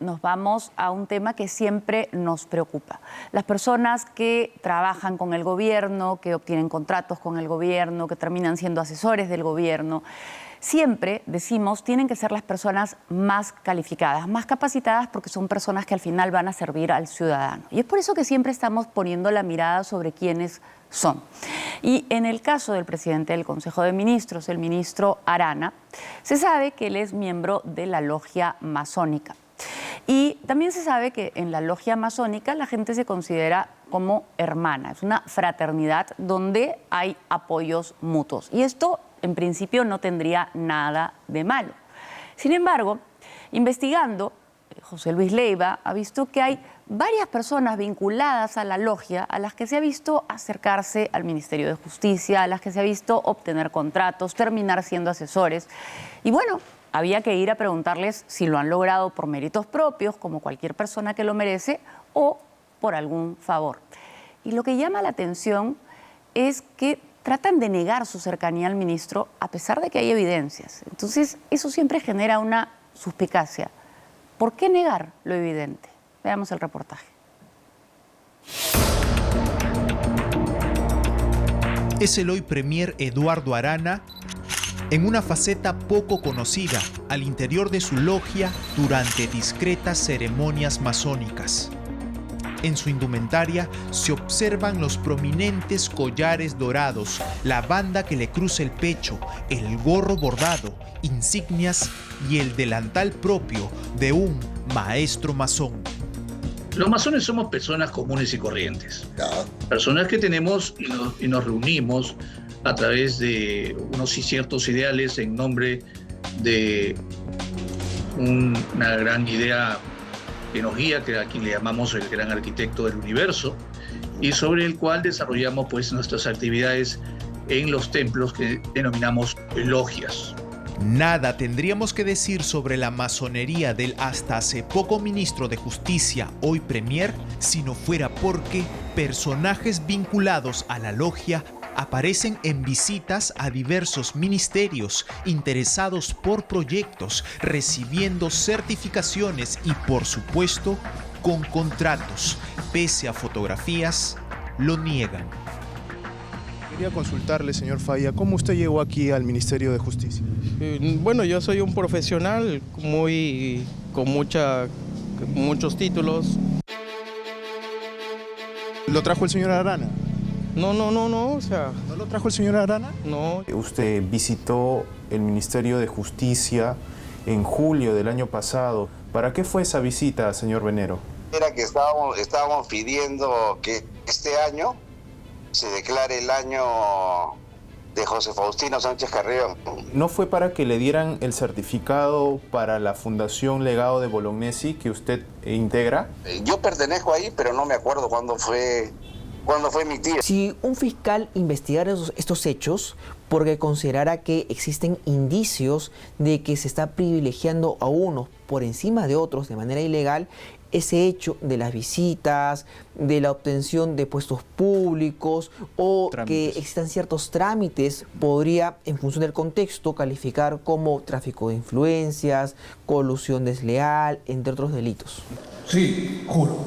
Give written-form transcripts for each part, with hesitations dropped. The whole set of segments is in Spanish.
nos vamos a un tema que siempre nos preocupa. Las personas que trabajan con el gobierno, que obtienen contratos con el gobierno, que terminan siendo asesores del gobierno, siempre, decimos, tienen que ser las personas más calificadas, más capacitadas, porque son personas que al final van a servir al ciudadano. Y es por eso que siempre estamos poniendo la mirada sobre quiénes son. Y en el caso del presidente del Consejo de Ministros, el ministro Arana, se sabe que él es miembro de la logia masónica. Y también se sabe que en la logia masónica la gente se considera como hermana. Es una fraternidad donde hay apoyos mutuos. Y esto, en principio, no tendría nada de malo. Sin embargo, investigando, José Luis Leiva ha visto que hay varias personas vinculadas a la logia a las que se ha visto acercarse al Ministerio de Justicia, a las que se ha visto obtener contratos, terminar siendo asesores. Y bueno, había que ir a preguntarles si lo han logrado por méritos propios, como cualquier persona que lo merece, o por algún favor. Y lo que llama la atención es que tratan de negar su cercanía al ministro a pesar de que hay evidencias. Entonces, eso siempre genera una suspicacia. ¿Por qué negar lo evidente? Veamos el reportaje. Es el hoy premier Eduardo Arana en una faceta poco conocida al interior de su logia durante discretas ceremonias masónicas. En su indumentaria se observan los prominentes collares dorados, la banda que le cruza el pecho, el gorro bordado, insignias y el delantal propio de un maestro masón. Los masones somos personas comunes y corrientes. Personas que tenemos y nos reunimos a través de unos ciertos ideales en nombre de una gran idea que nos guía, que a quien le llamamos el gran arquitecto del universo, y sobre el cual desarrollamos pues nuestras actividades en los templos que denominamos logias. Nada tendríamos que decir sobre la masonería del hasta hace poco ministro de Justicia, hoy premier, si no fuera porque personajes vinculados a la logia aparecen en visitas a diversos ministerios interesados por proyectos, recibiendo certificaciones y, por supuesto, con contratos. Pese a fotografías, lo niegan. Quería consultarle, señor Falla, ¿cómo usted llegó aquí al Ministerio de Justicia? Bueno, yo soy un profesional con muchos títulos. ¿Lo trajo el señor Arana? No, o sea... ¿No lo trajo el señor Arana? No. Usted visitó el Ministerio de Justicia en julio del año pasado. ¿Para qué fue esa visita, señor Venero? Era que estábamos pidiendo que este año se declare el año de José Faustino Sánchez Carrión. ¿No fue para que le dieran el certificado para la Fundación Legado de Bolognesi que usted integra? Yo pertenezco ahí, pero no me acuerdo cuándo fue mi tía. Si un fiscal investigara estos hechos porque considerara que existen indicios de que se está privilegiando a unos por encima de otros de manera ilegal, ese hecho de las visitas, de la obtención de puestos públicos o que existan ciertos trámites, podría, en función del contexto, calificar como tráfico de influencias, colusión desleal, entre otros delitos. Sí, juro.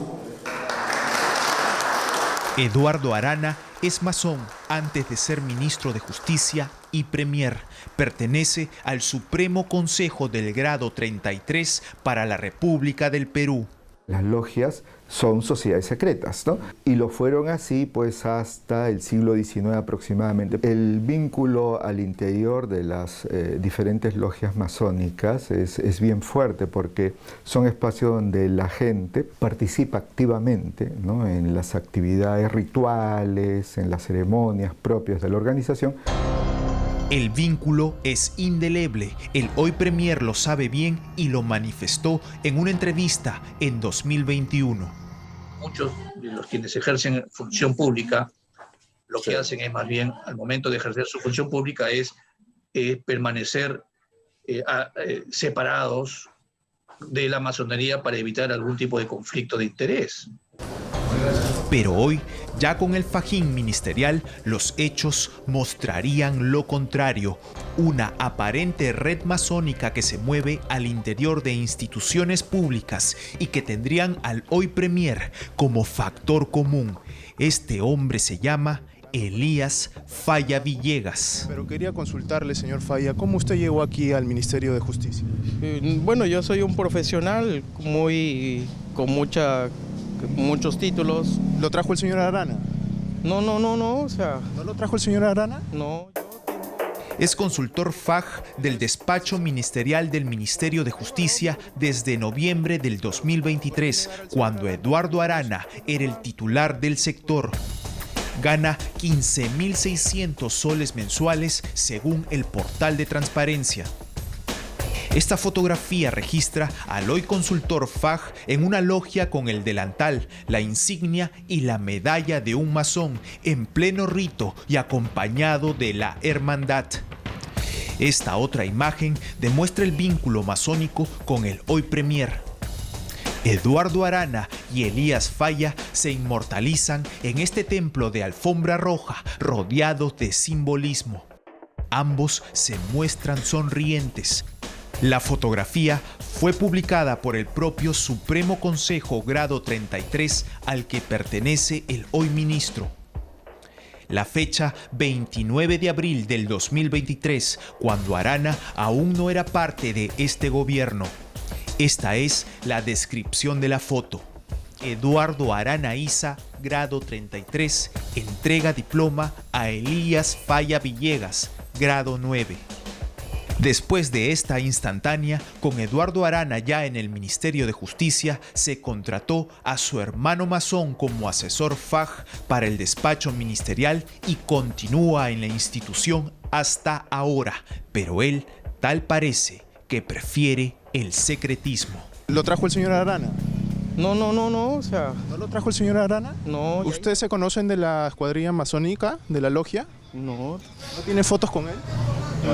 Eduardo Arana es masón antes de ser ministro de Justicia y premier. Pertenece al Supremo Consejo del Grado 33 para la República del Perú. Las logias son sociedades secretas, ¿no? Y lo fueron así pues hasta el siglo XIX aproximadamente. El vínculo al interior de las diferentes logias masónicas es bien fuerte porque son espacios donde la gente participa activamente, ¿no? En las actividades rituales, en las ceremonias propias de la organización. El vínculo es indeleble. El hoy premier lo sabe bien y lo manifestó en una entrevista en 2021. Muchos de los quienes ejercen función pública, lo que hacen es más bien, al momento de ejercer su función pública, es permanecer separados de la masonería para evitar algún tipo de conflicto de interés. Pero hoy, ya con el fajín ministerial, los hechos mostrarían lo contrario. Una aparente red masónica que se mueve al interior de instituciones públicas y que tendrían al hoy premier como factor común. Este hombre se llama Elías Falla Villegas. Pero quería consultarle, señor Falla, ¿cómo usted llegó aquí al Ministerio de Justicia? Bueno, yo soy un profesional con muchos títulos. ¿Lo trajo el señor Arana? No, o sea... ¿No lo trajo el señor Arana? No. Es consultor FAJ del despacho ministerial del Ministerio de Justicia desde noviembre del 2023, cuando Eduardo Arana era el titular del sector. Gana 15.600 soles mensuales según el portal de transparencia. Esta fotografía registra al hoy consultor FAJ en una logia con el delantal, la insignia y la medalla de un masón en pleno rito y acompañado de la hermandad. Esta otra imagen demuestra el vínculo masónico con el hoy premier. Eduardo Arana y Elías Falla se inmortalizan en este templo de alfombra roja rodeados de simbolismo. Ambos se muestran sonrientes. La fotografía fue publicada por el propio Supremo Consejo Grado 33 al que pertenece el hoy ministro. La fecha 29 de abril del 2023, cuando Arana aún no era parte de este gobierno. Esta es la descripción de la foto. Eduardo Arana Isa, grado 33, entrega diploma a Elías Falla Villegas, grado 9. Después de esta instantánea, con Eduardo Arana ya en el Ministerio de Justicia, se contrató a su hermano masón como asesor FAJ para el despacho ministerial y continúa en la institución hasta ahora. Pero él, tal parece, que prefiere el secretismo. ¿Lo trajo el señor Arana? No, o sea... ¿No lo trajo el señor Arana? No. ¿Ustedes se conocen de la escuadrilla masónica, de la logia? No. ¿No tiene fotos con él?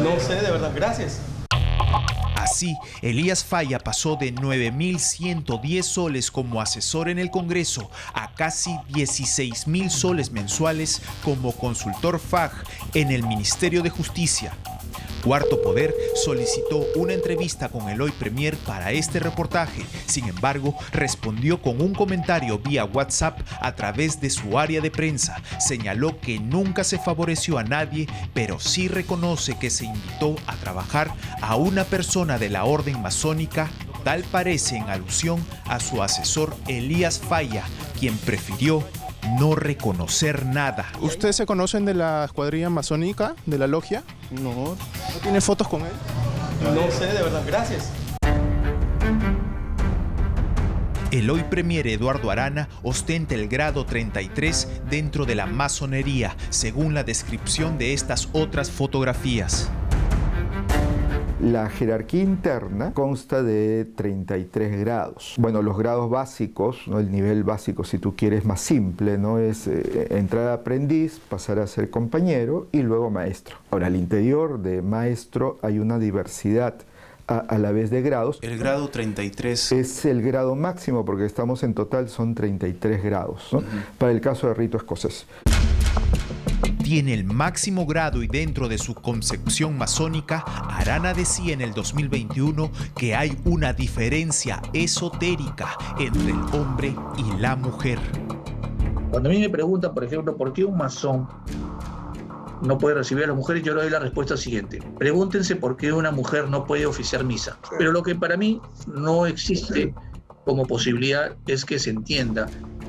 No sé, de verdad, gracias. Así, Elías Falla pasó de 9.110 soles como asesor en el Congreso a casi 16.000 soles mensuales como consultor FAJ en el Ministerio de Justicia. Cuarto Poder solicitó una entrevista con el hoy premier para este reportaje. Sin embargo, respondió con un comentario vía WhatsApp a través de su área de prensa. Señaló que nunca se favoreció a nadie, pero sí reconoce que se invitó a trabajar a una persona de la orden masónica, tal parece en alusión a su asesor Elías Falla, quien prefirió no reconocer nada. ¿Ustedes se conocen de la escuadrilla masónica, de la logia? No. ¿No tiene fotos con él? No sé, de verdad, gracias. El hoy premier Eduardo Arana ostenta el grado 33 dentro de la masonería, según la descripción de estas otras fotografías. La jerarquía interna consta de 33 grados. Bueno, los grados básicos, ¿no? El nivel básico, si tú quieres, más simple, ¿no? Es entrar a aprendiz, pasar a ser compañero y luego maestro. Ahora, al interior de maestro hay una diversidad a la vez de grados. El grado 33 es el grado máximo porque estamos en total, son 33 grados, ¿no? Para el caso de rito escocés. Tiene el máximo grado y dentro de su concepción masónica, Arana decía en el 2021 que hay una diferencia esotérica entre el hombre y la mujer. Cuando a mí me preguntan, por ejemplo, ¿por qué un masón no puede recibir a las mujeres? Yo le doy la respuesta siguiente. Pregúntense por qué una mujer no puede oficiar misa. Pero lo que para mí no existe como posibilidad es que se entienda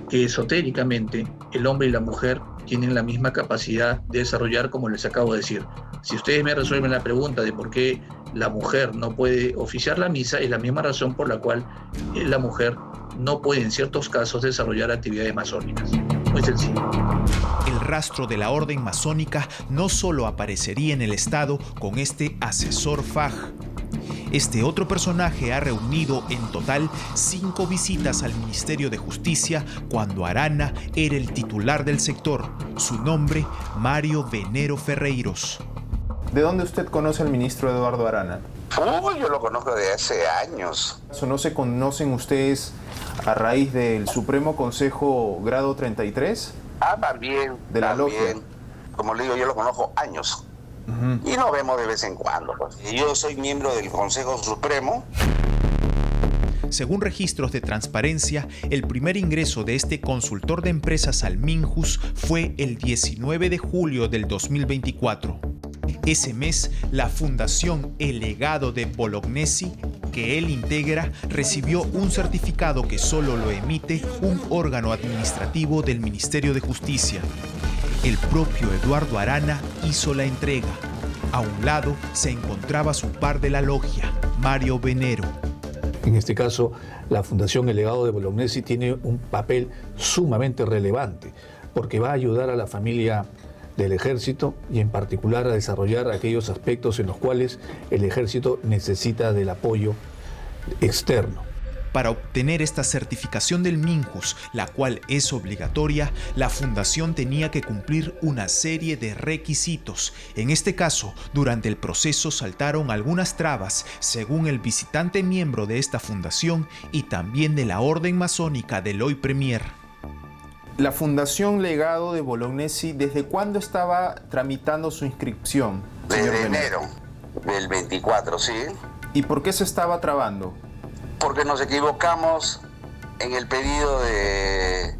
que esotéricamente el hombre y la mujer tienen la misma capacidad de desarrollar, como les acabo de decir. Si ustedes me resuelven la pregunta de por qué la mujer no puede oficiar la misa, es la misma razón por la cual la mujer no puede en ciertos casos desarrollar actividades masónicas. Muy sencillo. El rastro de la orden masónica no solo aparecería en el Estado con este asesor FAJ. Este otro personaje ha reunido en total 5 visitas al Ministerio de Justicia cuando Arana era el titular del sector. Su nombre, Mario Venero Ferreiros. ¿De dónde usted conoce al ministro Eduardo Arana? Yo lo conozco de hace años. ¿No se conocen ustedes a raíz del Supremo Consejo Grado 33? También. ¿De la logia? Como le digo, yo lo conozco años. Y nos vemos de vez en cuando. Yo soy miembro del Consejo Supremo. Según registros de transparencia, el primer ingreso de este consultor de empresas al Minjus fue el 19 de julio del 2024. Ese mes, la Fundación El Legado de Bolognesi, que él integra, recibió un certificado que solo lo emite un órgano administrativo del Ministerio de Justicia. El propio Eduardo Arana hizo la entrega. A un lado se encontraba su par de la logia, Mario Venero. En este caso, la Fundación El Legado de Bolognesi tiene un papel sumamente relevante porque va a ayudar a la familia del Ejército y en particular a desarrollar aquellos aspectos en los cuales el Ejército necesita del apoyo externo. Para obtener esta certificación del Minjus, la cual es obligatoria, la fundación tenía que cumplir una serie de requisitos. En este caso, durante el proceso saltaron algunas trabas, según el visitante miembro de esta fundación y también de la Orden Masónica del hoy Premier. La Fundación Legado de Bolognesi, ¿desde cuándo estaba tramitando su inscripción? Desde enero del 24, sí. ¿Y por qué se estaba trabando? Porque nos equivocamos en el pedido de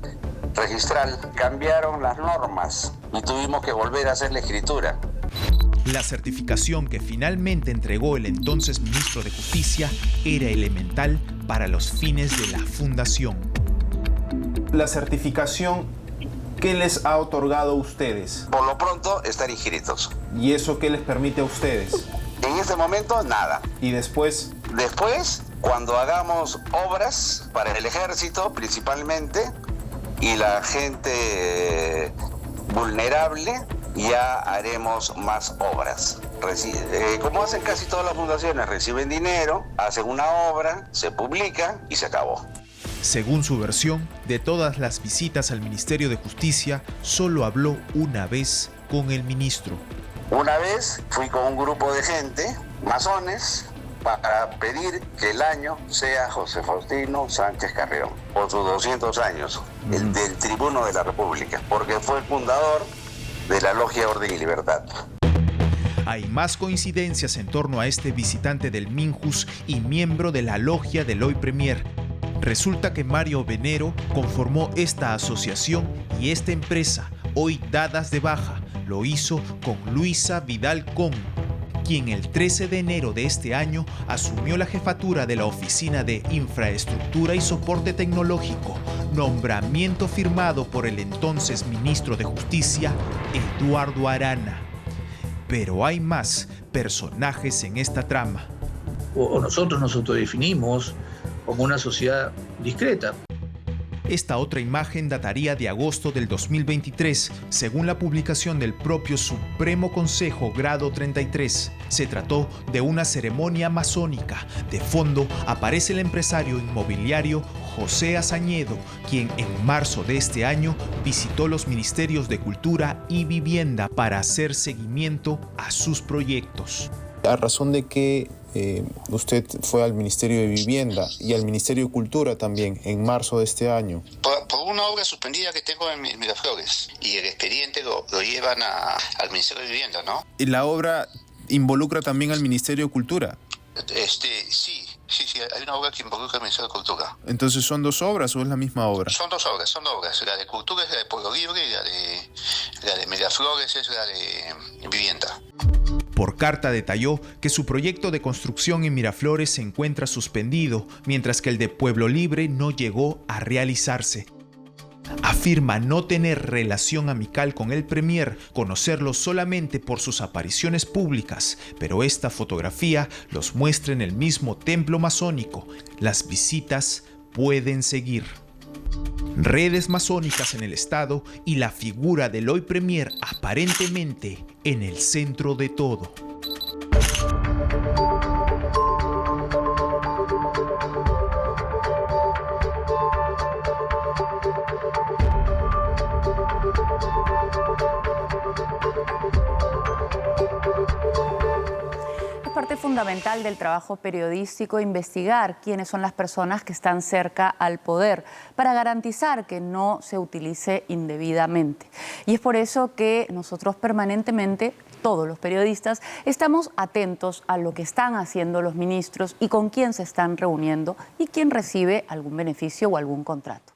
registral. Cambiaron las normas y tuvimos que volver a hacer la escritura. La certificación que finalmente entregó el entonces ministro de Justicia era elemental para los fines de la fundación. La certificación, ¿qué les ha otorgado a ustedes? Por lo pronto, estar inscritos. ¿Y eso qué les permite a ustedes? En este momento, nada. ¿Y después? Después, cuando hagamos obras para el Ejército, principalmente, y la gente vulnerable, ya haremos más obras. Como hacen casi todas las fundaciones, reciben dinero, hacen una obra, se publica y se acabó. Según su versión, de todas las visitas al Ministerio de Justicia, solo habló una vez con el ministro. Una vez fui con un grupo de gente, masones, para pedir que el año sea José Faustino Sánchez Carrión, por sus 200 años, el del Tribuno de la República, porque fue el fundador de la Logia Orden y Libertad. Hay más coincidencias en torno a este visitante del Minjus y miembro de la Logia del hoy Premier. Resulta que Mario Venero conformó esta asociación y esta empresa, hoy dadas de baja, lo hizo con Luisa Vidal Con, quien el 13 de enero de este año asumió la jefatura de la Oficina de Infraestructura y Soporte Tecnológico, nombramiento firmado por el entonces ministro de Justicia, Eduardo Arana. Pero hay más personajes en esta trama. O nosotros nos autodefinimos como una sociedad discreta. Esta otra imagen dataría de agosto del 2023, según la publicación del propio Supremo Consejo Grado 33. Se trató de una ceremonia masónica. De fondo aparece el empresario inmobiliario José Azañedo, quien en marzo de este año visitó los Ministerios de Cultura y Vivienda para hacer seguimiento a sus proyectos. A razón de que usted fue al Ministerio de Vivienda y al Ministerio de Cultura también en marzo de este año. Por una obra suspendida que tengo en Miraflores y el expediente lo llevan al Ministerio de Vivienda, ¿no? ¿Y la obra involucra también al Ministerio de Cultura? Sí, hay una obra que involucra al Ministerio de Cultura. Entonces, ¿son dos obras o es la misma obra? Son dos obras. La de Cultura es la de Pueblo Libre y la de Miraflores es la de Vivienda. Por carta detalló que su proyecto de construcción en Miraflores se encuentra suspendido, mientras que el de Pueblo Libre no llegó a realizarse. Afirma no tener relación amical con el Premier, conocerlo solamente por sus apariciones públicas, pero esta fotografía los muestra en el mismo templo masónico. Las visitas pueden seguir. Redes masónicas en el Estado y la figura del hoy Premier aparentemente en el centro de todo. parte fundamental del trabajo periodístico investigar quiénes son las personas que están cerca al poder para garantizar que no se utilice indebidamente. Y es por eso que nosotros permanentemente, todos los periodistas, estamos atentos a lo que están haciendo los ministros y con quién se están reuniendo y quién recibe algún beneficio o algún contrato.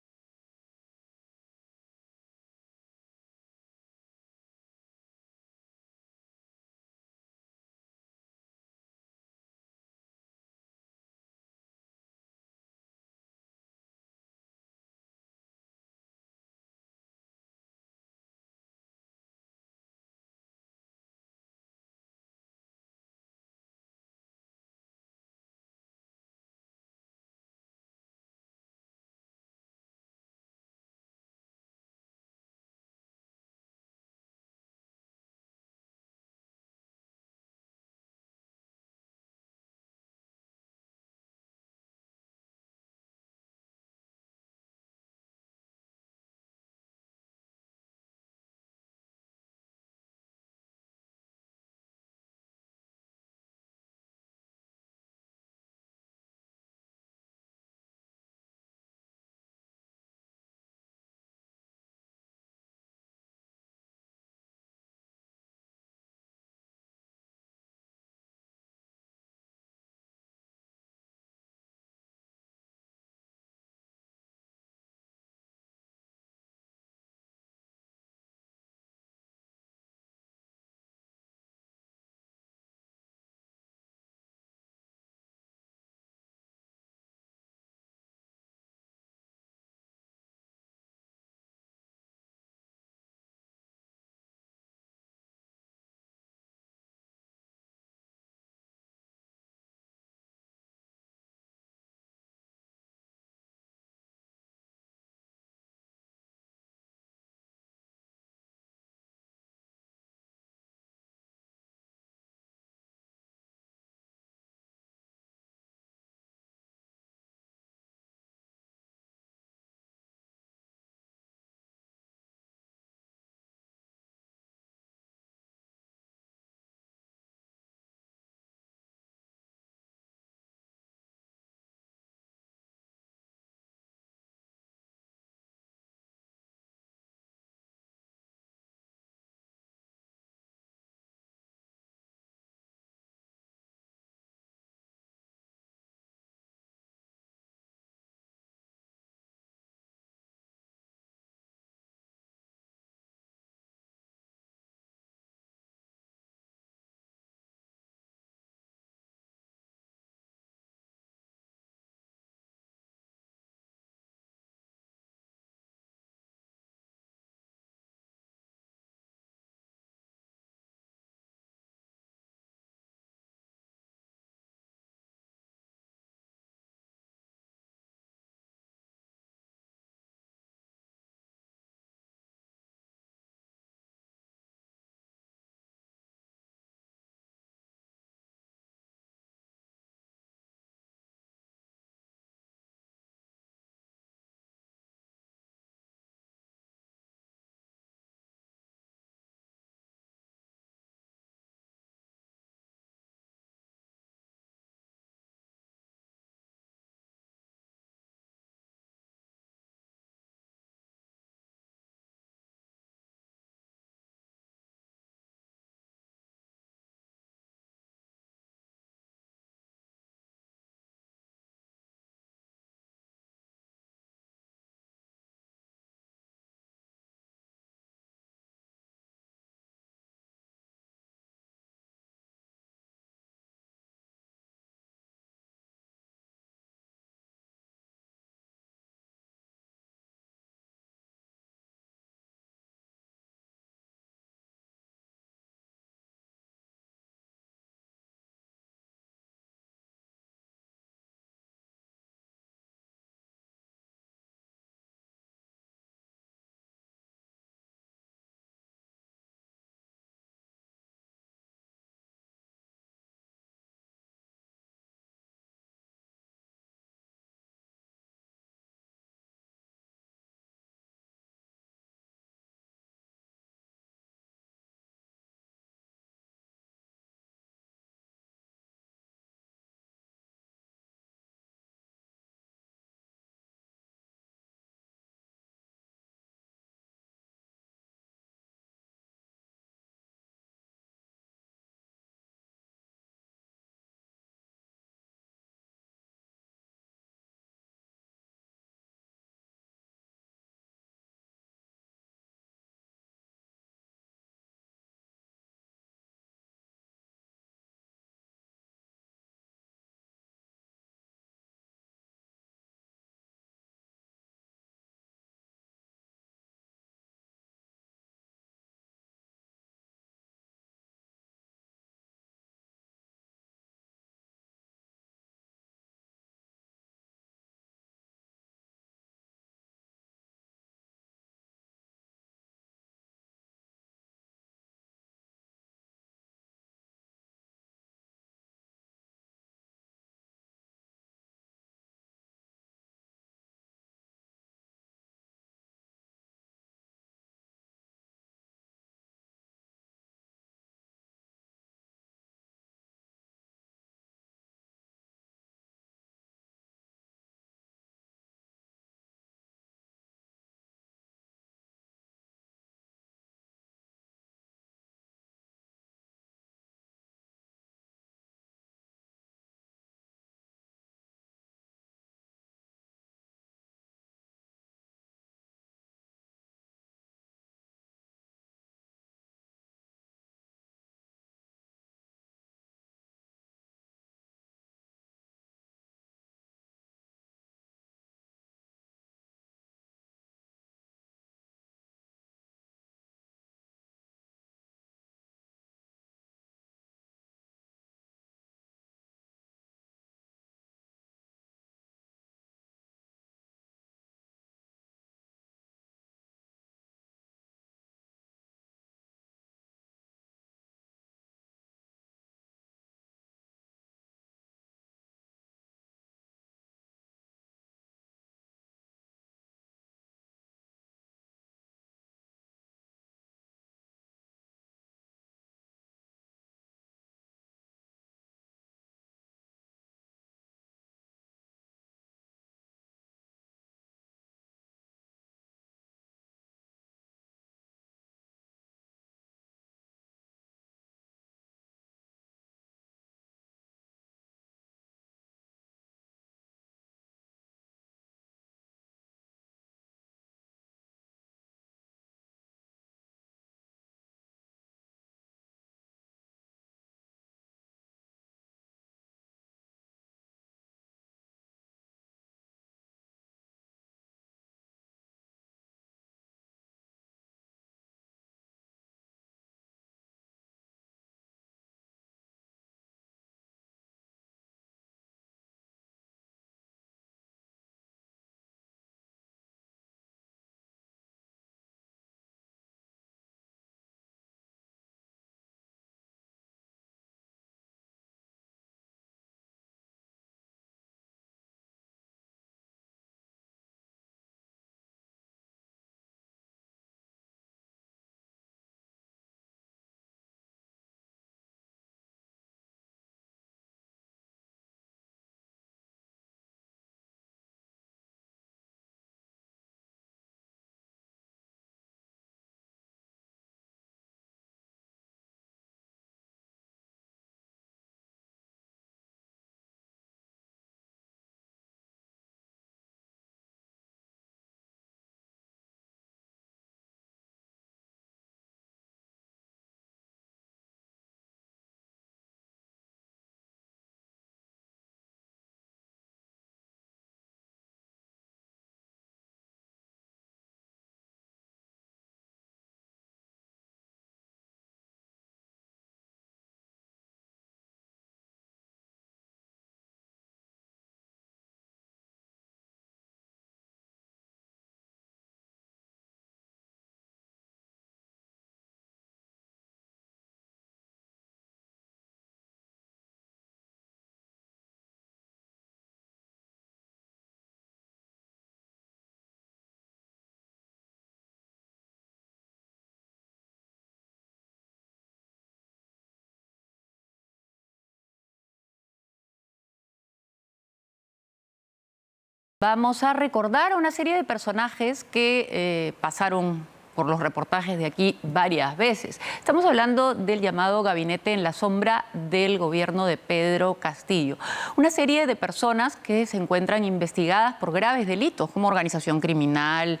Vamos a recordar a una serie de personajes que pasaron por los reportajes de aquí varias veces. Estamos hablando del llamado Gabinete en la Sombra del gobierno de Pedro Castillo. Una serie de personas que se encuentran investigadas por graves delitos como organización criminal,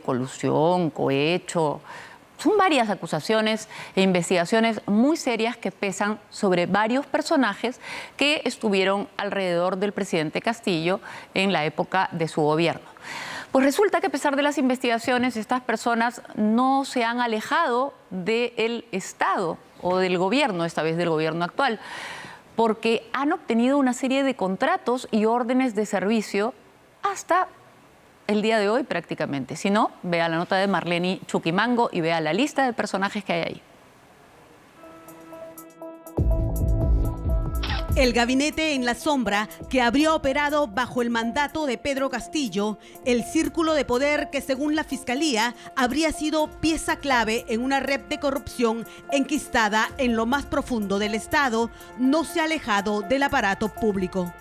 colusión, cohecho. Son varias acusaciones e investigaciones muy serias que pesan sobre varios personajes que estuvieron alrededor del presidente Castillo en la época de su gobierno. Pues resulta que a pesar de las investigaciones, estas personas no se han alejado del Estado o del gobierno, esta vez del gobierno actual, porque han obtenido una serie de contratos y órdenes de servicio hasta el día de hoy prácticamente. Si no, vea la nota de Marlene Chuquimango y vea la lista de personajes que hay ahí. El gabinete en la sombra que habría operado bajo el mandato de Pedro Castillo, el círculo de poder que según la Fiscalía habría sido pieza clave en una red de corrupción enquistada en lo más profundo del Estado, no se ha alejado del aparato público.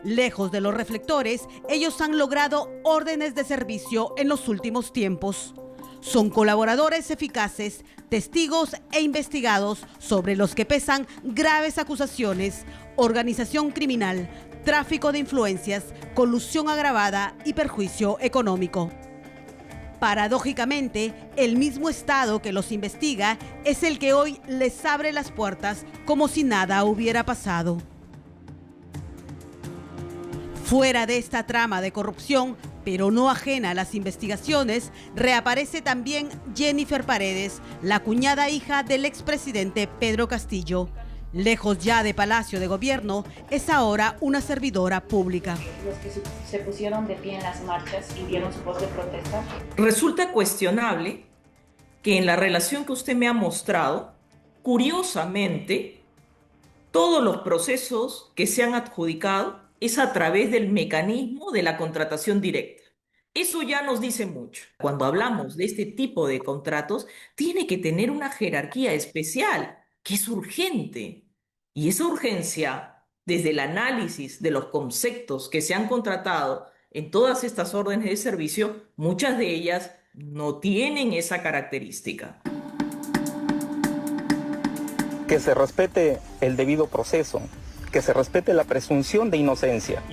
Lejos de los reflectores, ellos han logrado órdenes de servicio en los últimos tiempos. Son colaboradores eficaces, testigos e investigados sobre los que pesan graves acusaciones, organización criminal, tráfico de influencias, colusión agravada y perjuicio económico. Paradójicamente, el mismo Estado que los investiga es el que hoy les abre las puertas como si nada hubiera pasado. Fuera de esta trama de corrupción, pero no ajena a las investigaciones, reaparece también Jennifer Paredes, la cuñada hija del expresidente Pedro Castillo. Lejos ya de Palacio de Gobierno, es ahora una servidora pública. Los que se pusieron de pie en las marchas y dieron su voz de protesta. Resulta cuestionable que en la relación que usted me ha mostrado, curiosamente, todos los procesos que se han adjudicado es a través del mecanismo de la contratación directa. Eso ya nos dice mucho. Cuando hablamos de este tipo de contratos, tiene que tener una jerarquía especial, que es urgente. Y esa urgencia, desde el análisis de los conceptos que se han contratado en todas estas órdenes de servicio, muchas de ellas no tienen esa característica. Que se respete el debido proceso, que se respete la presunción de inocencia.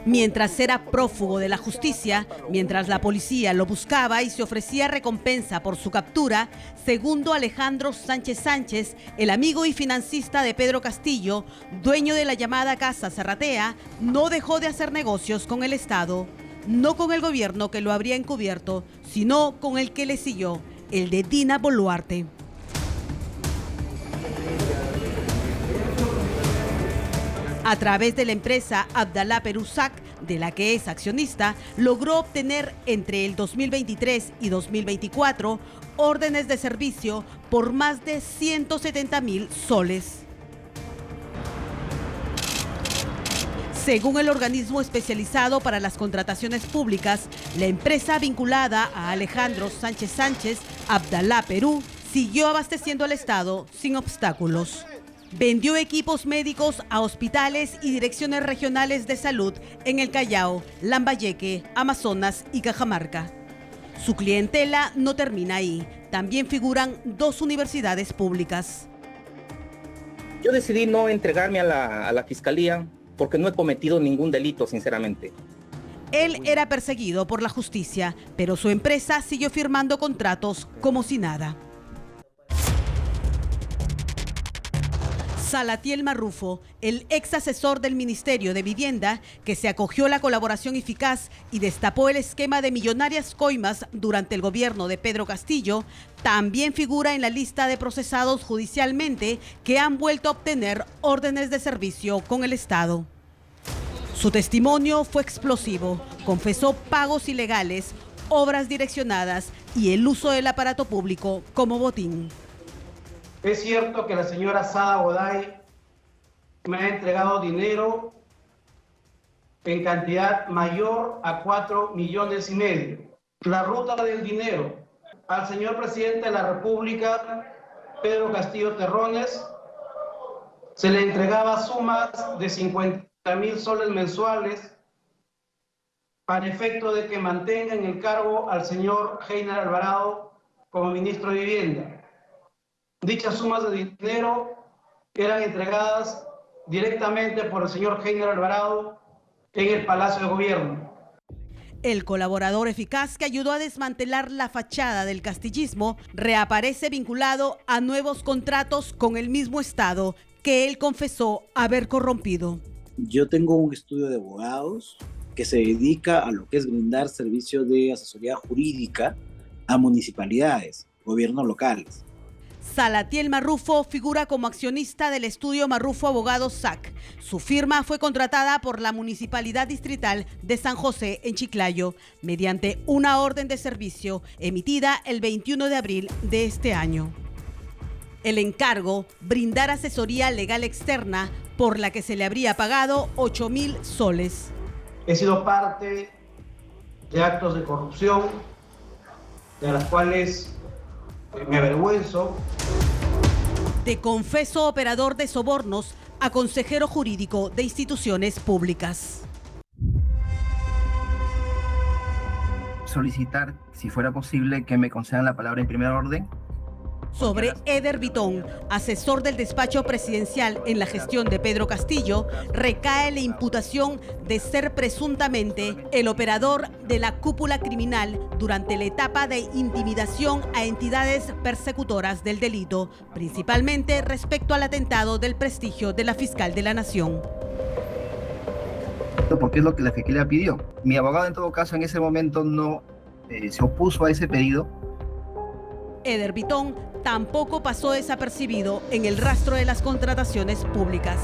Mientras era prófugo de la justicia, mientras la policía lo buscaba y se ofrecía recompensa por su captura, segundo Alejandro Sánchez Sánchez, el amigo y financista de Pedro Castillo, dueño de la llamada Casa Serratea, no dejó de hacer negocios con el Estado, no con el gobierno que lo habría encubierto, sino con el que le siguió, el de Dina Boluarte. A través de la empresa Abdalá Perusac, de la que es accionista, logró obtener entre el 2023 y 2024 órdenes de servicio por más de 170.000 soles. Según el organismo especializado para las contrataciones públicas, la empresa vinculada a Alejandro Sánchez Sánchez, Abdalá Perú, siguió abasteciendo al Estado sin obstáculos. Vendió equipos médicos a hospitales y direcciones regionales de salud en el Callao, Lambayeque, Amazonas y Cajamarca. Su clientela no termina ahí. También figuran 2 universidades públicas. Yo decidí no entregarme a la fiscalía porque no he cometido ningún delito, sinceramente. Él era perseguido por la justicia, pero su empresa siguió firmando contratos como si nada. Salatiel Marrufo, el ex asesor del Ministerio de Vivienda, que se acogió a la colaboración eficaz y destapó el esquema de millonarias coimas durante el gobierno de Pedro Castillo, también figura en la lista de procesados judicialmente que han vuelto a obtener órdenes de servicio con el Estado. Su testimonio fue explosivo. Confesó pagos ilegales, obras direccionadas y el uso del aparato público como botín. Es cierto que la señora Sada Goday me ha entregado dinero en cantidad mayor a 4,5 millones. La ruta del dinero al señor presidente de la República, Pedro Castillo Terrones, se le entregaba sumas de 50.000 soles mensuales para efecto de que mantenga en el cargo al señor Heiner Alvarado como ministro de Vivienda. Dichas sumas de dinero eran entregadas directamente por el señor Heiner Alvarado en el Palacio de Gobierno. El colaborador eficaz que ayudó a desmantelar la fachada del castillismo reaparece vinculado a nuevos contratos con el mismo Estado que él confesó haber corrompido. Yo tengo un estudio de abogados que se dedica a lo que es brindar servicios de asesoría jurídica a municipalidades, gobiernos locales. Salatiel Marrufo figura como accionista del estudio Marrufo Abogados SAC. Su firma fue contratada por la Municipalidad Distrital de San José en Chiclayo mediante una orden de servicio emitida el 21 de abril de este año. El encargo, brindar asesoría legal externa por la que se le habría pagado 8.000 soles. He sido parte de actos de corrupción de las cuales me avergüenzo. De confeso operador de sobornos a consejero jurídico de instituciones públicas. Solicitar, si fuera posible, que me concedan la palabra en primer orden. Sobre Eder Vitón, asesor del despacho presidencial en la gestión de Pedro Castillo, recae la imputación de ser presuntamente el operador de la cúpula criminal durante la etapa de intimidación a entidades persecutoras del delito, principalmente respecto al atentado del prestigio de la fiscal de la Nación. Porque es lo que la Fiscalía pidió. Mi abogado, en todo caso, en ese momento no se opuso a ese pedido. Eder Vitón tampoco pasó desapercibido en el rastro de las contrataciones públicas.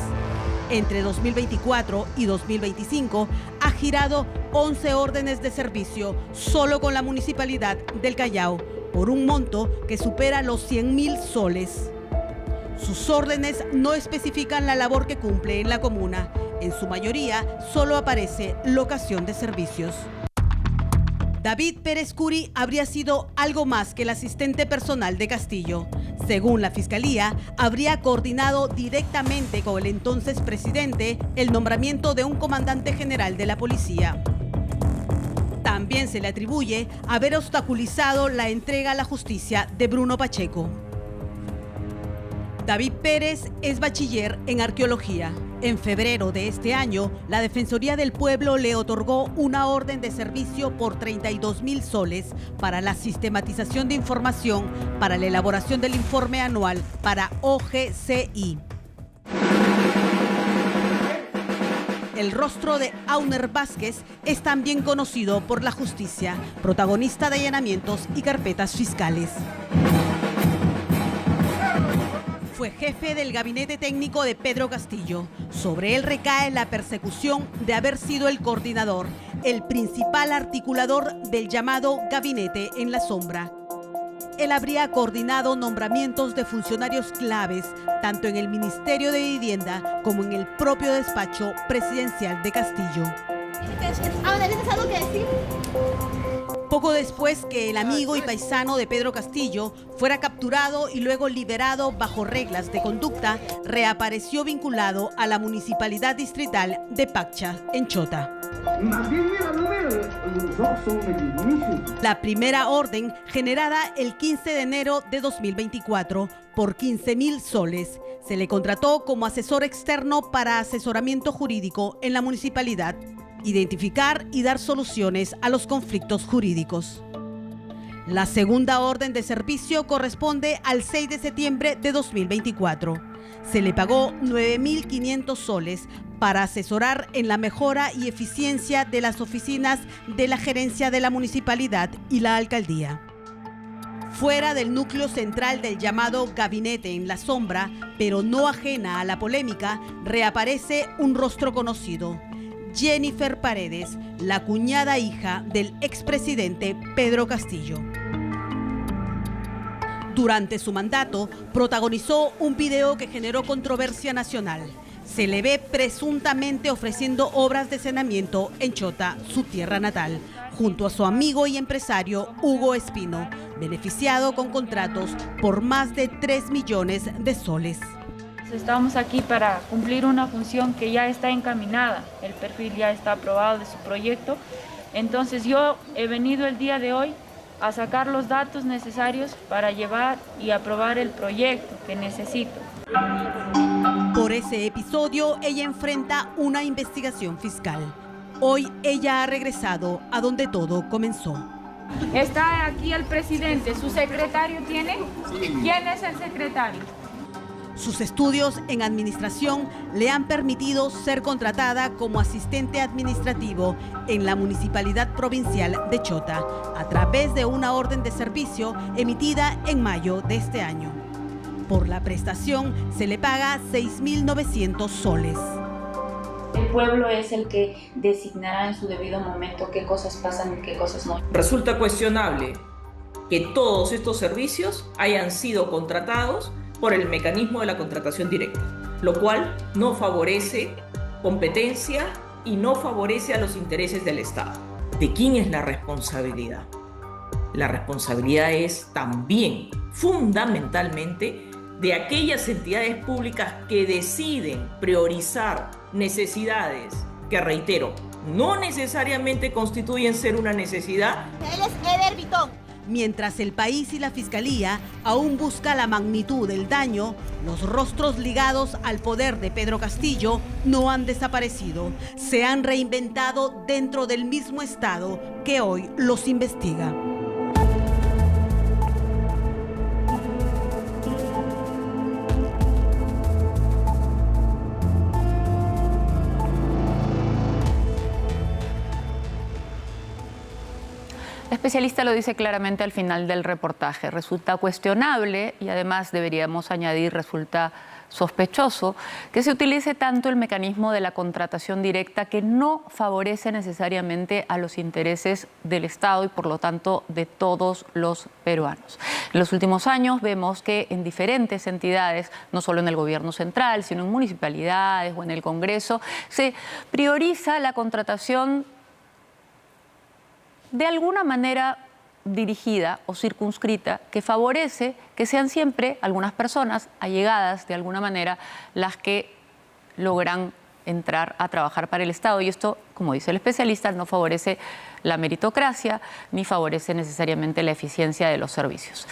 Entre 2024 y 2025 ha girado 11 órdenes de servicio solo con la Municipalidad del Callao, por un monto que supera los 100.000 soles. Sus órdenes no especifican la labor que cumple en la comuna. En su mayoría solo aparece locación de servicios. David Pérez Curi habría sido algo más que el asistente personal de Castillo. Según la Fiscalía, habría coordinado directamente con el entonces presidente el nombramiento de un comandante general de la policía. También se le atribuye haber obstaculizado la entrega a la justicia de Bruno Pacheco. David Pérez es bachiller en arqueología. En febrero de este año, la Defensoría del Pueblo le otorgó una orden de servicio por 32.000 soles para la sistematización de información para la elaboración del informe anual para OGCI. El rostro de Auner Vázquez es también conocido por la justicia, protagonista de allanamientos y carpetas fiscales. Fue jefe del gabinete técnico de Pedro Castillo. Sobre él recae la persecución de haber sido el coordinador, el principal articulador del llamado Gabinete en la Sombra. Él habría coordinado nombramientos de funcionarios claves, tanto en el Ministerio de Vivienda como en el propio despacho presidencial de Castillo. ¿Tienes algo que decir? Poco después que el amigo y paisano de Pedro Castillo fuera capturado y luego liberado bajo reglas de conducta, reapareció vinculado a la Municipalidad Distrital de Paccha, en Chota. La primera orden, generada el 15 de enero de 2024 por 15.000 soles, se le contrató como asesor externo para asesoramiento jurídico en la municipalidad, identificar y dar soluciones a los conflictos jurídicos. La segunda orden de servicio corresponde al 6 de septiembre de 2024. Se le pagó 9.500 soles para asesorar en la mejora y eficiencia de las oficinas de la gerencia de la municipalidad y la alcaldía. Fuera del núcleo central del llamado Gabinete en la Sombra, pero no ajena a la polémica, reaparece un rostro conocido: Jennifer Paredes, la cuñada hija del expresidente Pedro Castillo. Durante su mandato, protagonizó un video que generó controversia nacional. Se le ve presuntamente ofreciendo obras de saneamiento en Chota, su tierra natal, junto a su amigo y empresario Hugo Espino, beneficiado con contratos por más de 3 millones de soles. Estamos aquí para cumplir una función que ya está encaminada. El perfil ya está aprobado de su proyecto. Entonces yo he venido el día de hoy a sacar los datos necesarios para llevar y aprobar el proyecto que necesito. Por ese episodio, ella enfrenta una investigación fiscal. Hoy ella ha regresado a donde todo comenzó. Está aquí el presidente, ¿su secretario tiene? ¿Quién es el secretario? Sus estudios en administración le han permitido ser contratada como asistente administrativo en la Municipalidad Provincial de Chota, a través de una orden de servicio emitida en mayo de este año. Por la prestación se le paga 6.900 soles. El pueblo es el que designará en su debido momento qué cosas pasan y qué cosas no. Resulta cuestionable que todos estos servicios hayan sido contratados por el mecanismo de la contratación directa, lo cual no favorece competencia y no favorece a los intereses del Estado. ¿De quién es la responsabilidad? La responsabilidad es también, fundamentalmente, de aquellas entidades públicas que deciden priorizar necesidades que, reitero, no necesariamente constituyen ser una necesidad. Él es Eder Vitón. Mientras el país y la Fiscalía aún buscan la magnitud del daño, los rostros ligados al poder de Pedro Castillo no han desaparecido. Se han reinventado dentro del mismo Estado que hoy los investiga. La especialista lo dice claramente al final del reportaje. Resulta cuestionable y además deberíamos añadir, resulta sospechoso que se utilice tanto el mecanismo de la contratación directa que no favorece necesariamente a los intereses del Estado y por lo tanto de todos los peruanos. En los últimos años vemos que en diferentes entidades, no solo en el gobierno central, sino en municipalidades o en el Congreso, se prioriza la contratación de alguna manera dirigida o circunscrita que favorece que sean siempre algunas personas allegadas de alguna manera las que logran entrar a trabajar para el Estado. Y esto, como dice el especialista, no favorece la meritocracia ni favorece necesariamente la eficiencia de los servicios.